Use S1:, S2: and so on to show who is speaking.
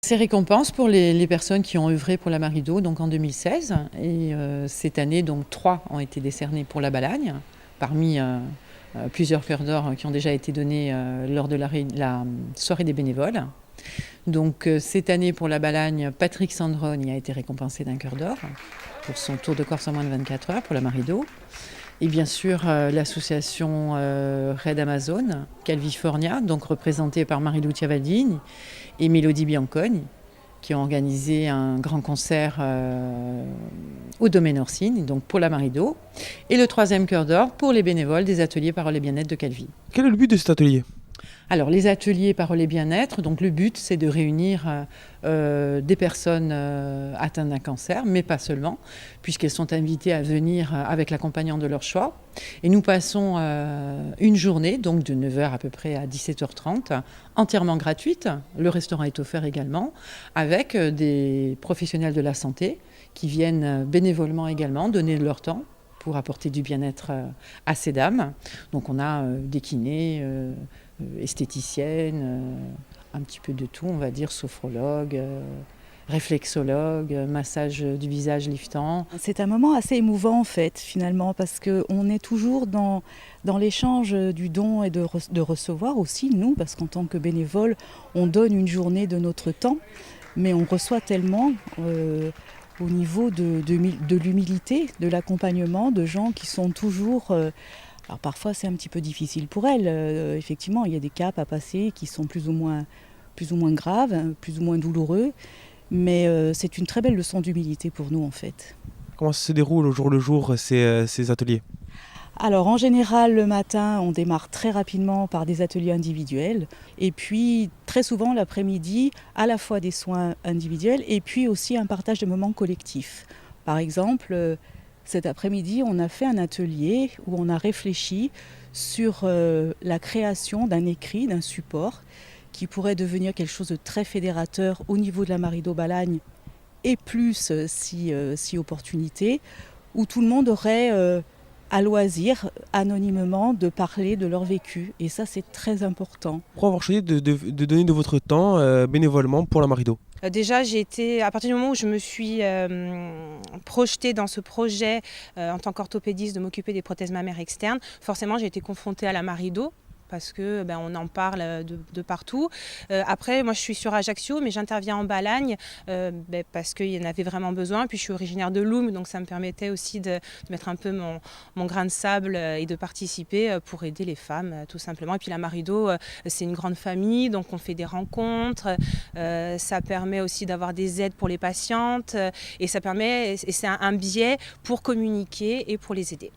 S1: Ces récompenses pour les personnes qui ont œuvré pour la Marido, donc en 2016. Et cette année, donc 3 ont été décernés pour la Balagne, parmi plusieurs cœurs d'or qui ont déjà été donnés lors de la soirée des bénévoles. Donc cette année pour la Balagne, Patrick Sandrone a été récompensé d'un cœur d'or pour son tour de Corse en moins de 24 heures pour la Marido. Et bien sûr l'association Red Amazon, Calvifornia, donc représentée par Marilou Tiavaldini et Mélodie Bianconi, qui ont organisé un grand concert au Domaine Orsini, donc pour la Marido. Et le 3e cœur d'or pour les bénévoles des ateliers Parole et Bien-être de Calvi.
S2: Quel est le but de cet atelier ?
S1: Alors les ateliers Parole et Bien-être, donc le but c'est de réunir des personnes atteintes d'un cancer, mais pas seulement, puisqu'elles sont invitées à venir avec l'accompagnant de leur choix. Et nous passons une journée, donc de 9h à peu près à 17h30, entièrement gratuite. Le restaurant est offert également, avec des professionnels de la santé qui viennent bénévolement également donner leur temps pour apporter du bien-être à ces dames. Donc on a des kinés, esthéticiennes, un petit peu de tout, on va dire, sophrologue, réflexologue, massage du visage liftant.
S3: C'est un moment assez émouvant en fait finalement parce qu'on est toujours dans l'échange du don et de recevoir aussi nous, parce qu'en tant que bénévole on donne une journée de notre temps mais on reçoit tellement au niveau de l'humilité, de l'accompagnement, de gens qui sont toujours... alors parfois c'est un petit peu difficile pour elles, effectivement il y a des caps à passer qui sont plus ou moins graves, plus ou moins douloureux, mais c'est une très belle leçon d'humilité pour nous en fait.
S2: Comment se déroulent au jour le jour ces ateliers ?
S3: Alors en général le matin on démarre très rapidement par des ateliers individuels et puis très souvent l'après-midi à la fois des soins individuels et puis aussi un partage de moments collectifs. Par exemple cet après-midi on a fait un atelier où on a réfléchi sur la création d'un écrit, d'un support qui pourrait devenir quelque chose de très fédérateur au niveau de la Marido Balagne et plus si opportunité, où tout le monde aurait à loisir, anonymement, de parler de leur vécu. Et ça, c'est très important.
S2: Pourquoi avoir choisi de donner de votre temps bénévolement pour la Marido ?
S4: Déjà, j'ai été, à partir du moment où je me suis projetée dans ce projet en tant qu'orthopédiste de m'occuper des prothèses mammaires externes, forcément j'ai été confrontée à la Marido, parce que on en parle de partout. Après, moi je suis sur Ajaccio, mais j'interviens en Balagne parce qu'il y en avait vraiment besoin. Puis je suis originaire de Loum, donc ça me permettait aussi de mettre un peu mon grain de sable et de participer pour aider les femmes, tout simplement. Et puis la Marido, c'est une grande famille, donc on fait des rencontres. Ça permet aussi d'avoir des aides pour les patientes et c'est un biais pour communiquer et pour les aider.